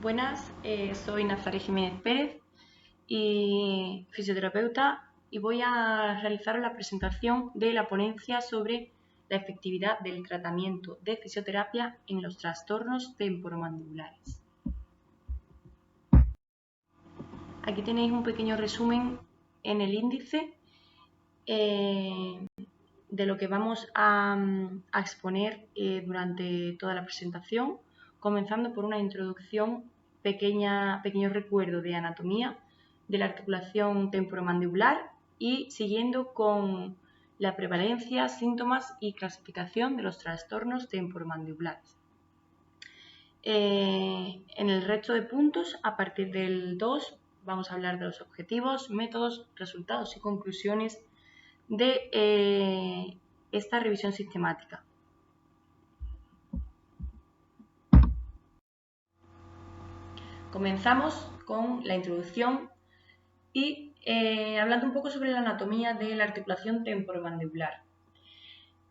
Buenas, soy Nazaret Jiménez Pérez y fisioterapeuta y voy a realizar la presentación de la ponencia sobre la efectividad del tratamiento de fisioterapia en los trastornos temporomandibulares. Aquí tenéis un pequeño resumen en el índice de lo que vamos a exponer durante toda la presentación, comenzando por una introducción, pequeño recuerdo de anatomía de la articulación temporomandibular y siguiendo con la prevalencia, síntomas y clasificación de los trastornos temporomandibulares. En el resto de puntos, a partir del 2, vamos a hablar de los objetivos, métodos, resultados y conclusiones de esta revisión sistemática. Comenzamos con la introducción y hablando un poco sobre la anatomía de la articulación temporomandibular.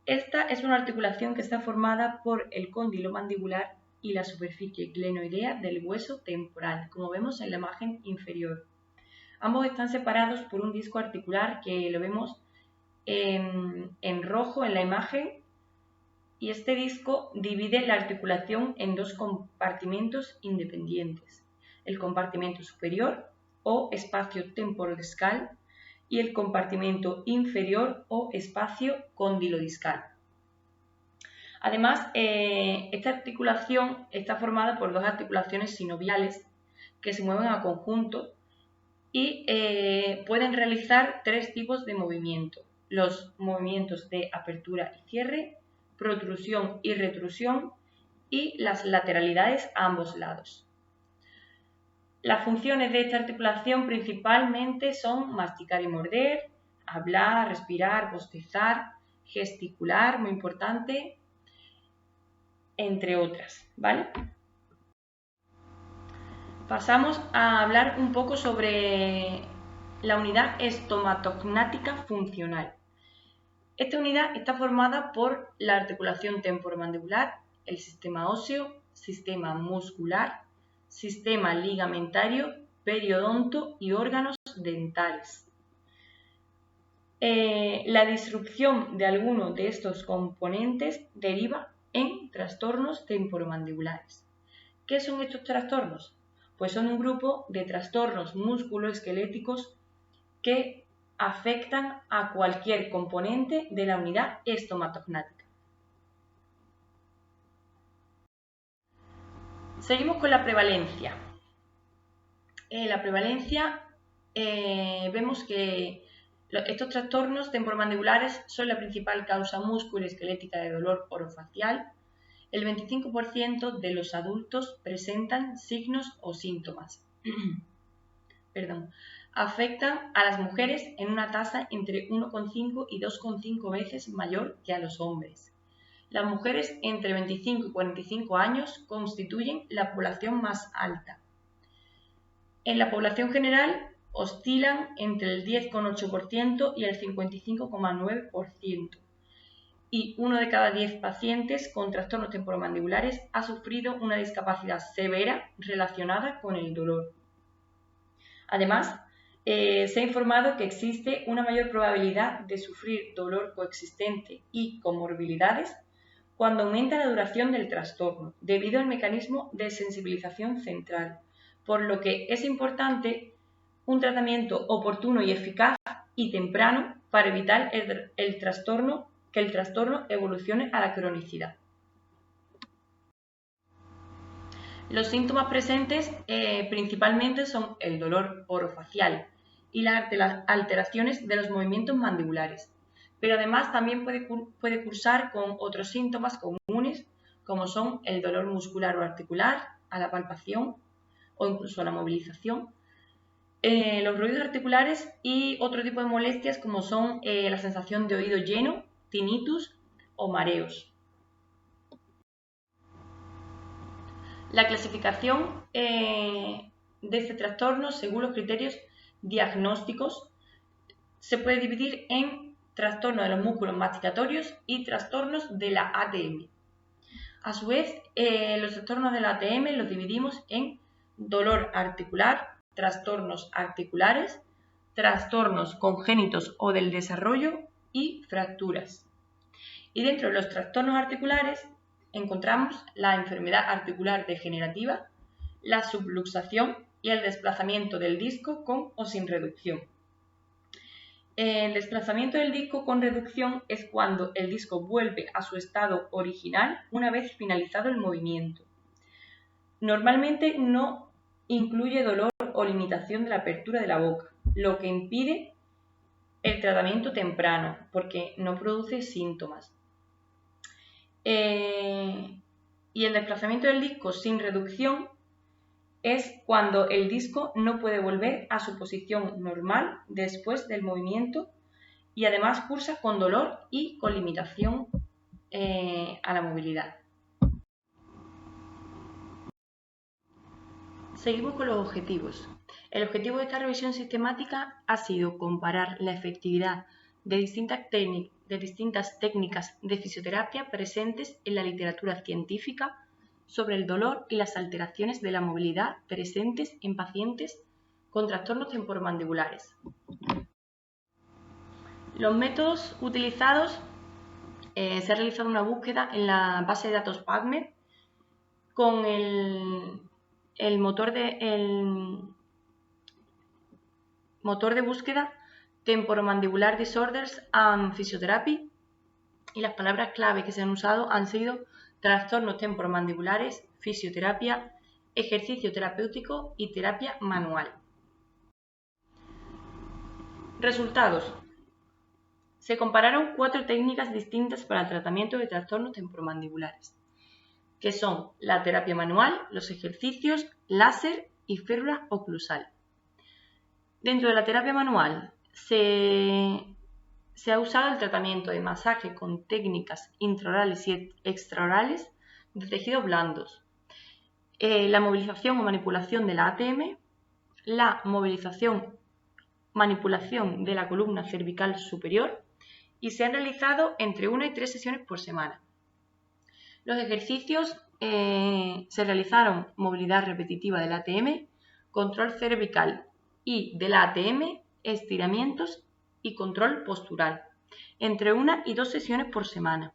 Esta es una articulación que está formada por el cóndilo mandibular y la superficie glenoidea del hueso temporal, como vemos en la imagen inferior. Ambos están separados por un disco articular que lo vemos en rojo en la imagen, y este disco divide la articulación en dos compartimentos independientes: el compartimento superior o espacio temporodiscal y el compartimento inferior o espacio cóndilo-discal. Además, esta articulación está formada por dos articulaciones sinoviales que se mueven a conjunto y pueden realizar tres tipos de movimiento: los movimientos de apertura y cierre, protrusión y retrusión, y las lateralidades a ambos lados. Las funciones de esta articulación principalmente son masticar y morder, hablar, respirar, bostezar, gesticular, muy importante, entre otras, ¿vale? Pasamos a hablar un poco sobre la unidad estomatognática funcional. Esta unidad está formada por la articulación temporomandibular, el sistema óseo, sistema muscular, sistema ligamentario, periodonto y órganos dentales. La disrupción de alguno de estos componentes deriva en trastornos temporomandibulares. ¿Qué son estos trastornos? Pues son un grupo de trastornos musculoesqueléticos que afectan a cualquier componente de la unidad estomatognática. Seguimos con la prevalencia. La prevalencia, vemos que estos trastornos temporomandibulares son la principal causa musculoesquelética de dolor orofacial. El 25% de los adultos presentan signos o síntomas. Afectan a las mujeres en una tasa entre 1,5 y 2,5 veces mayor que a los hombres. Las mujeres entre 25 y 45 años constituyen la población más alta. En la población general oscilan entre el 10,8% y el 55,9%. Y 1 de cada 10 pacientes con trastornos temporomandibulares ha sufrido una discapacidad severa relacionada con el dolor. Además, se ha informado que existe una mayor probabilidad de sufrir dolor coexistente y comorbilidades cuando aumenta la duración del trastorno, debido al mecanismo de sensibilización central, por lo que es importante un tratamiento oportuno y eficaz y temprano para evitar que el trastorno evolucione a la cronicidad. Los síntomas presentes principalmente son el dolor orofacial y las alteraciones de los movimientos mandibulares, pero además también puede cursar con otros síntomas comunes como son el dolor muscular o articular a la palpación o incluso a la movilización, los ruidos articulares y otro tipo de molestias como son la sensación de oído lleno, tinnitus o mareos. La clasificación de este trastorno, según los criterios diagnósticos, se puede dividir en trastornos de los músculos masticatorios y trastornos de la ATM. A su vez, los trastornos de la ATM los dividimos en dolor articular, trastornos articulares, trastornos congénitos o del desarrollo y fracturas. Y dentro de los trastornos articulares encontramos la enfermedad articular degenerativa, la subluxación y el desplazamiento del disco con o sin reducción. El desplazamiento del disco con reducción es cuando el disco vuelve a su estado original una vez finalizado el movimiento. Normalmente no incluye dolor o limitación de la apertura de la boca, lo que impide el tratamiento temprano porque no produce síntomas. Y el desplazamiento del disco sin reducción es cuando el disco no puede volver a su posición normal después del movimiento y además cursa con dolor y con limitación a la movilidad. Seguimos con los objetivos. El objetivo de esta revisión sistemática ha sido comparar la efectividad de distintas técnicas de fisioterapia presentes en la literatura científica sobre el dolor y las alteraciones de la movilidad presentes en pacientes con trastornos temporomandibulares. Los métodos utilizados, se ha realizado una búsqueda en la base de datos PubMed con el motor de búsqueda Temporomandibular Disorders and Physiotherapy, y las palabras clave que se han usado han sido trastornos temporomandibulares, fisioterapia, ejercicio terapéutico y terapia manual. Resultados. Se compararon 4 técnicas distintas para el tratamiento de trastornos temporomandibulares, que son la terapia manual, los ejercicios, láser y férula oclusal. Dentro de la terapia manual se ha usado el tratamiento de masaje con técnicas intraorales y extraorales de tejidos blandos, la movilización o manipulación de la ATM, la manipulación de la columna cervical superior, y se han realizado entre 1 y 3 sesiones por semana. Los ejercicios se realizaron movilidad repetitiva del ATM, control cervical y de la ATM, estiramientos y control postural, entre 1 y 2 sesiones por semana.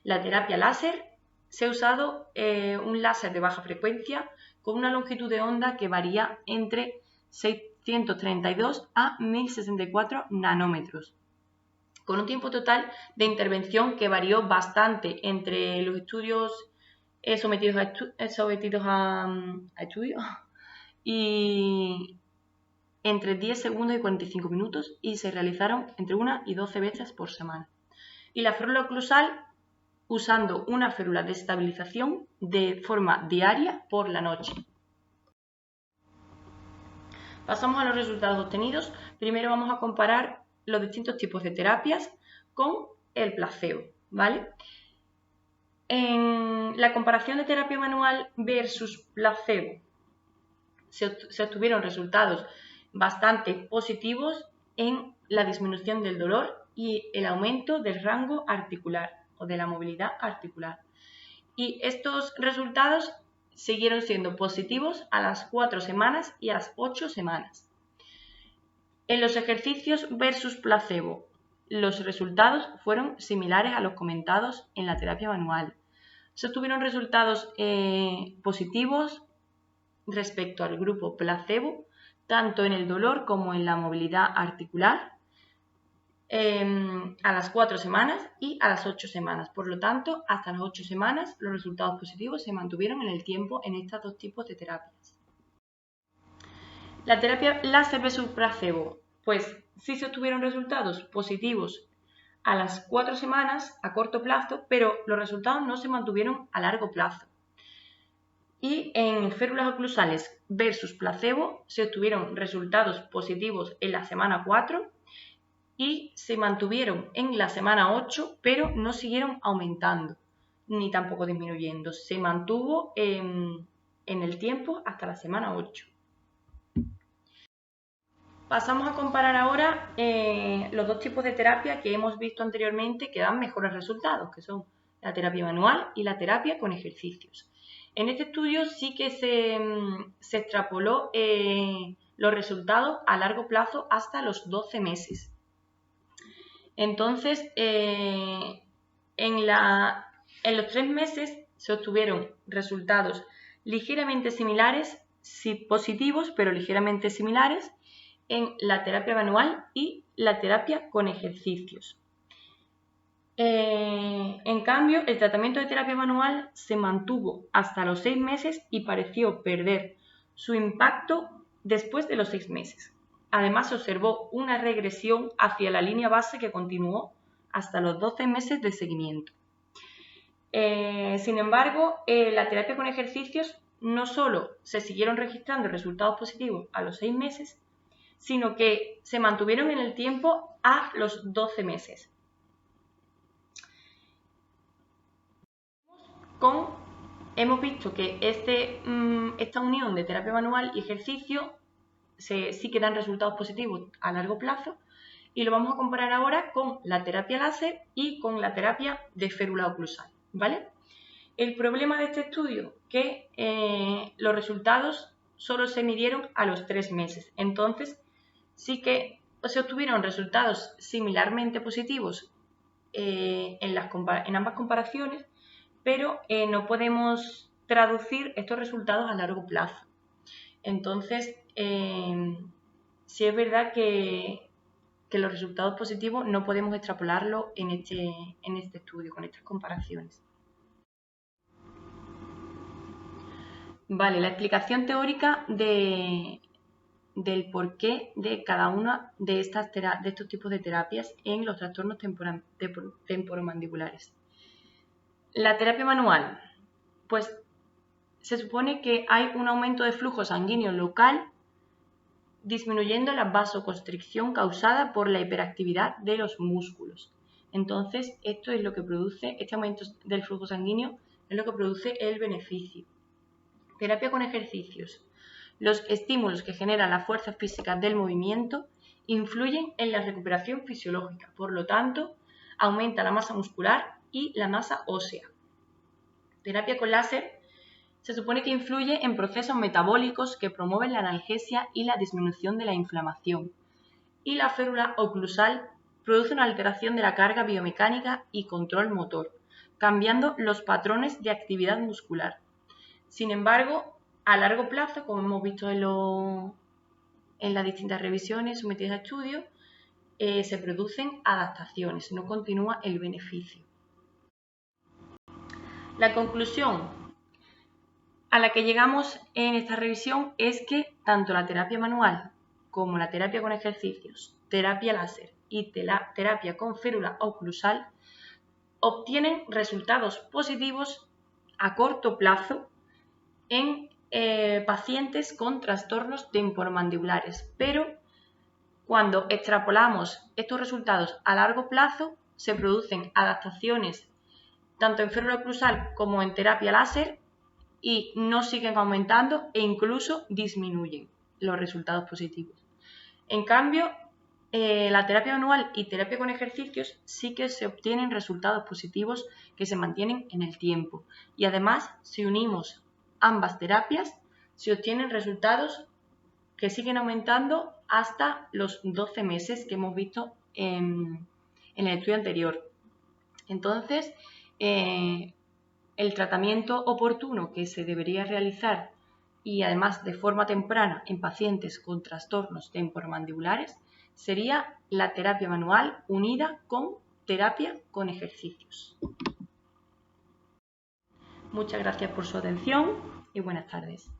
La terapia láser, se ha usado un láser de baja frecuencia con una longitud de onda que varía entre 632 a 1064 nanómetros, con un tiempo total de intervención que varió bastante entre los estudios sometidos a estudios y entre 10 segundos y 45 minutos, y se realizaron entre 1 y 12 veces por semana. Y la férula oclusal usando una férula de estabilización de forma diaria por la noche. Pasamos a los resultados obtenidos. Primero vamos a comparar los distintos tipos de terapias con el placebo, ¿vale? En la comparación de terapia manual versus placebo se obtuvieron resultados bastante positivos en la disminución del dolor y el aumento del rango articular o de la movilidad articular. Y estos resultados siguieron siendo positivos a las 4 semanas y a las 8 semanas. En los ejercicios versus placebo, los resultados fueron similares a los comentados en la terapia manual. Se obtuvieron resultados positivos respecto al grupo placebo, tanto en el dolor como en la movilidad articular, a las 4 semanas y a las 8 semanas. Por lo tanto, hasta las 8 semanas los resultados positivos se mantuvieron en el tiempo en estos dos tipos de terapias. La terapia láser versus placebo, pues sí se obtuvieron resultados positivos a las 4 semanas a corto plazo, pero los resultados no se mantuvieron a largo plazo. Y en férulas oclusales versus placebo se obtuvieron resultados positivos en la semana 4 y se mantuvieron en la semana 8, pero no siguieron aumentando ni tampoco disminuyendo. Se mantuvo en el tiempo hasta la semana 8. Pasamos a comparar ahora los dos tipos de terapia que hemos visto anteriormente que dan mejores resultados, que son la terapia manual y la terapia con ejercicios. En este estudio sí que se extrapoló los resultados a largo plazo hasta los 12 meses. Entonces, en los 3 meses se obtuvieron resultados ligeramente similares, sí positivos, pero ligeramente similares, en la terapia manual y la terapia con ejercicios. En cambio, el tratamiento de terapia manual se mantuvo hasta los 6 meses y pareció perder su impacto después de los 6 meses. Además, se observó una regresión hacia la línea base que continuó hasta los 12 meses de seguimiento. Sin embargo, la terapia con ejercicios no solo se siguieron registrando resultados positivos a los 6 meses, sino que se mantuvieron en el tiempo a los 12 meses. Hemos visto que esta unión de terapia manual y ejercicio sí que dan resultados positivos a largo plazo, y lo vamos a comparar ahora con la terapia láser y con la terapia de férula oclusal, ¿vale? El problema de este estudio es que los resultados solo se midieron a los 3 meses, entonces sí que se obtuvieron resultados similarmente positivos en ambas comparaciones, pero no podemos traducir estos resultados a largo plazo. Entonces, sí es verdad que los resultados positivos no podemos extrapolarlos en este estudio, con estas comparaciones. Vale, la explicación teórica del porqué de cada una de estos tipos de terapias en los trastornos temporomandibulares. La terapia manual, pues se supone que hay un aumento de flujo sanguíneo local disminuyendo la vasoconstricción causada por la hiperactividad de los músculos. Entonces, esto es lo que produce, este aumento del flujo sanguíneo es lo que produce el beneficio. Terapia con ejercicios. Los estímulos que generan la fuerza física del movimiento influyen en la recuperación fisiológica, por lo tanto, aumenta la masa muscular y la masa ósea. Terapia con láser se supone que influye en procesos metabólicos que promueven la analgesia y la disminución de la inflamación. Y la férula oclusal produce una alteración de la carga biomecánica y control motor, cambiando los patrones de actividad muscular. Sin embargo, a largo plazo, como hemos visto en las distintas revisiones sometidas a estudio, se producen adaptaciones, no continúa el beneficio. La conclusión a la que llegamos en esta revisión es que tanto la terapia manual como la terapia con ejercicios, terapia láser y terapia con férula oclusal obtienen resultados positivos a corto plazo en pacientes con trastornos temporomandibulares, pero cuando extrapolamos estos resultados a largo plazo se producen adaptaciones tanto en férula oclusal como en terapia láser y no siguen aumentando e incluso disminuyen los resultados positivos. En cambio, la terapia manual y terapia con ejercicios sí que se obtienen resultados positivos que se mantienen en el tiempo. Y además, si unimos ambas terapias, se obtienen resultados que siguen aumentando hasta los 12 meses que hemos visto en el estudio anterior. Entonces, el tratamiento oportuno que se debería realizar y además de forma temprana en pacientes con trastornos temporomandibulares sería la terapia manual unida con terapia con ejercicios. Muchas gracias por su atención y buenas tardes.